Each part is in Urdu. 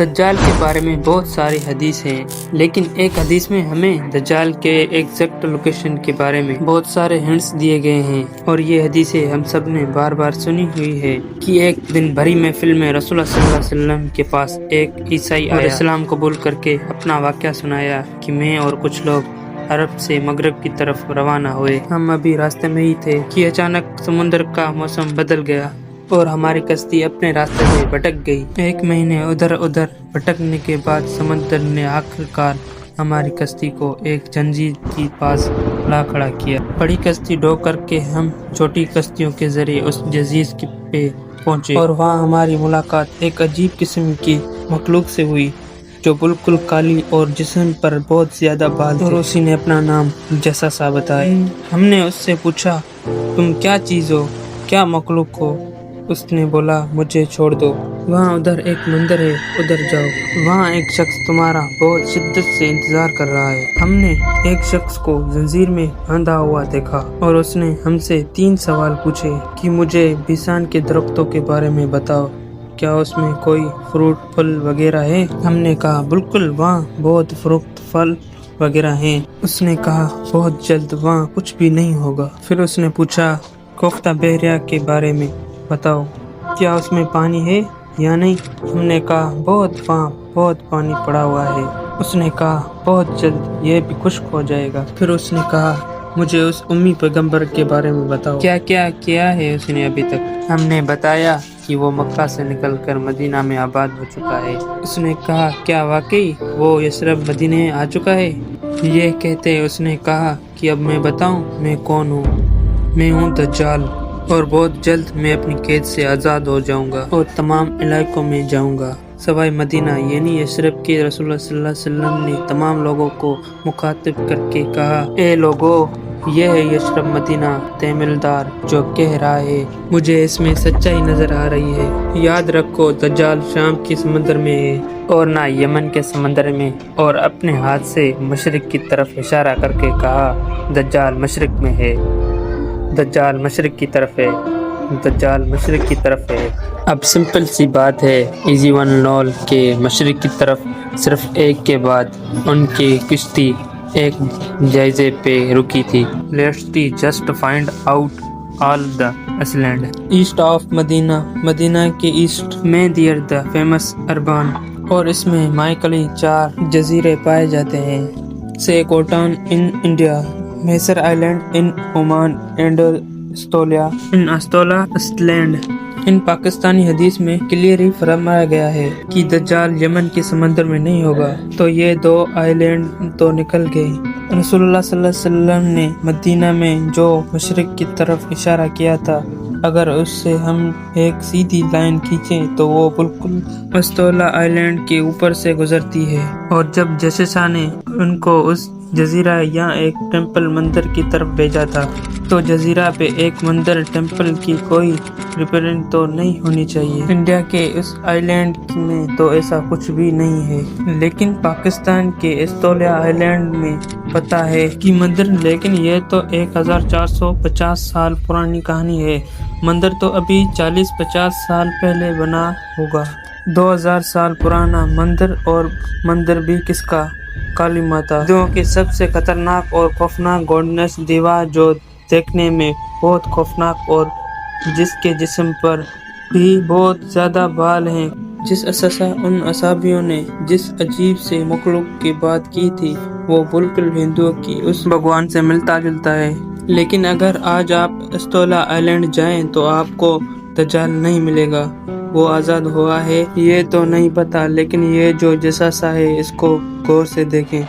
دجال کے بارے میں بہت ساری حدیث ہیں، لیکن ایک حدیث میں ہمیں دجال کے ایگزیکٹ لوکیشن کے بارے میں بہت سارے ہنٹس دیے گئے ہیں، اور یہ حدیثیں ہم سب نے بار بار سنی ہوئی ہے کہ ایک دن بھری محفل میں رسول اللہ صلی اللہ علیہ وسلم کے پاس ایک عیسائی آیا اور اسلام قبول کر کے اپنا واقعہ سنایا کہ میں اور کچھ لوگ عرب سے مغرب کی طرف روانہ ہوئے۔ ہم ابھی راستے میں ہی تھے کہ اچانک سمندر کا موسم بدل گیا اور ہماری کشتی اپنے راستے سے بھٹک گئی۔ 1 مہینے ادھر ادھر بھٹکنے کے بعد سمندر نے آخرکار ہماری کشتی کو ایک جنزیر کے پاس لا کھڑا کیا۔ بڑی کشتی ڈو کر کے ہم چھوٹی کشتیوں کے ذریعے اس جزیرے پہ پہنچے اور وہاں ہماری ملاقات ایک عجیب قسم کی مخلوق سے ہوئی جو بالکل کالی اور جسم پر بہت زیادہ بال تھے، اور اسی نے اپنا نام جساسا بتایا۔ ہم نے اس سے پوچھا تم کیا چیز ہو، کیا مخلوق ہو؟ اس نے بولا مجھے چھوڑ دو، وہاں ادھر ایک مندر ہے، ادھر جاؤ، وہاں ایک شخص تمہارا بہت شدت سے انتظار کر رہا ہے۔ ہم نے ایک شخص کو زنجیر میں باندھا ہوا دیکھا اور اس نے ہم سے 3 سوال پوچھے کہ مجھے بیسان کے درختوں کے بارے میں بتاؤ، کیا اس میں کوئی فروٹ پھل وغیرہ ہے؟ ہم نے کہا بالکل، وہاں بہت فروٹ پھل وغیرہ ہیں۔ اس نے کہا بہت جلد وہاں کچھ بھی نہیں ہوگا۔ پھر اس نے پوچھا کوفتہ بحریہ کے بارے میں بتاؤ، کیا اس میں پانی ہے یا نہیں؟ ہم نے کہا وہاں بہت پانی پڑا ہوا ہے۔ اس نے کہا بہت جلد یہ بھی خشک ہو جائے گا۔ پھر اس نے کہا مجھے اس امی پیغمبر کے بارے میں بتاؤ، کیا کیا کیا ہے اس نے ابھی تک؟ ہم نے بتایا کہ وہ مکہ سے نکل کر مدینہ میں آباد ہو چکا ہے۔ اس نے کہا کیا واقعی وہ یثرب مدینہ آ چکا ہے؟ یہ کہتے اس نے کہا کہ اب میں بتاؤں میں کون ہوں؟ میں ہوں دجال، اور بہت جلد میں اپنی قید سے آزاد ہو جاؤں گا اور تمام علاقوں میں جاؤں گا سوائے مدینہ یعنی یثرب کے۔ رسول اللہ صلی اللہ علیہ وسلم نے تمام لوگوں کو مخاطب کر کے کہا اے لوگو، یہ ہے یثرب مدینہ تعمیردار جو کہہ رہا ہے، مجھے اس میں سچائی نظر آ رہی ہے۔ یاد رکھو دجال شام کے سمندر میں ہے اور نہ یمن کے سمندر میں۔ اور اپنے ہاتھ سے مشرق کی طرف اشارہ کر کے کہا دجال مشرق میں ہے، دجال مشرق کی طرف ہے، دجال مشرق کی طرف ہے۔ اب سمپل سی بات ہے، ایزی ون نول کے مشرق کی طرف صرف ایک کے بعد ان کی کشتی ایک جائزے پہ رکی تھی۔ Let's just find out all the island east of Medina, Medina کے ایسٹ میں دیئر دا فیمس اربان، اور اس میں مائیکلی 4 جزیرے پائے جاتے ہیں۔ سیکوٹان in India, Masirah island in Oman, and Astola in Astola island. In Pakistani حدیث میں کلیئرلی فرمایا گیا ہے کہ دجال یمن کے سمندر میں نہیں ہوگا، تو یہ 2 آئلینڈ تو نکل گئے۔ رسول اللہ صلی اللہ علیہ وسلم نے مدینہ میں جو مشرق کی طرف اشارہ کیا تھا، اگر اس سے ہم ایک سیدھی لائن کھینچیں تو وہ بالکل استولا آئلینڈ کے اوپر سے گزرتی ہے۔ اور جب جساسا نے ان کو اس جزیرہ یا ایک ٹیمپل مندر کی طرف بھیجا تھا، تو جزیرہ پہ ایک مندر ٹیمپل کی کوئی ریپرزینٹ تو نہیں ہونی چاہیے۔ انڈیا کے اس آئی لینڈ میں تو ایسا کچھ بھی نہیں ہے، لیکن پاکستان کے استولیا آئی لینڈ میں پتا ہے کہ مندر، لیکن یہ تو 1450 سال پرانی کہانی ہے۔ مندر تو ابھی 40-50 سال پہلے بنا ہوگا۔ 2000 سال پرانا مندر، اور مندر بھی کس کا؟ کالی ماتا، ہندوؤں کی سب سے خطرناک اور خوفناک گوڈنس دیوا، جو دیکھنے میں بہت خوفناک اور جس کے جسم پر بھی بہت زیادہ بال ہیں۔ جس ان اصحابیوں نے جس عجیب سے مخلوق کی بات کی تھی، وہ بالکل ہندوؤں کی اس بھگوان سے ملتا جلتا ہے۔ لیکن اگر آج آپ استولا آئلینڈ جائیں تو آپ کو دجال نہیں ملے گا۔ وہ آزاد ہوا ہے یہ تو نہیں پتا، لیکن یہ جو جساسا ہے اس کو غور سے دیکھیں۔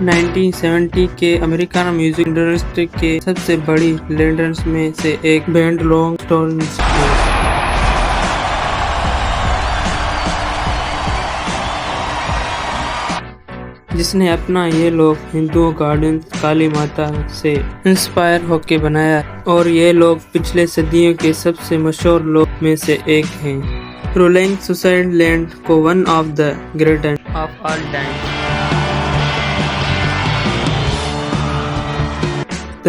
1970 کے امریکن میوزک انڈسٹری کے سب سے بڑی لیجنڈز میں سے ایک بینڈ رولنگ سٹونز ہے۔ جس نے اپنا یہ لوگ ہندو گاڈن کالی ماتا سے انسپائر ہو کے بنایا، اور یہ لوگ پچھلے صدیوں کے سب سے مشہور لوگ میں سے ایک ہیں۔ رولنگ سٹونز لینڈ کو one of the greatest of all time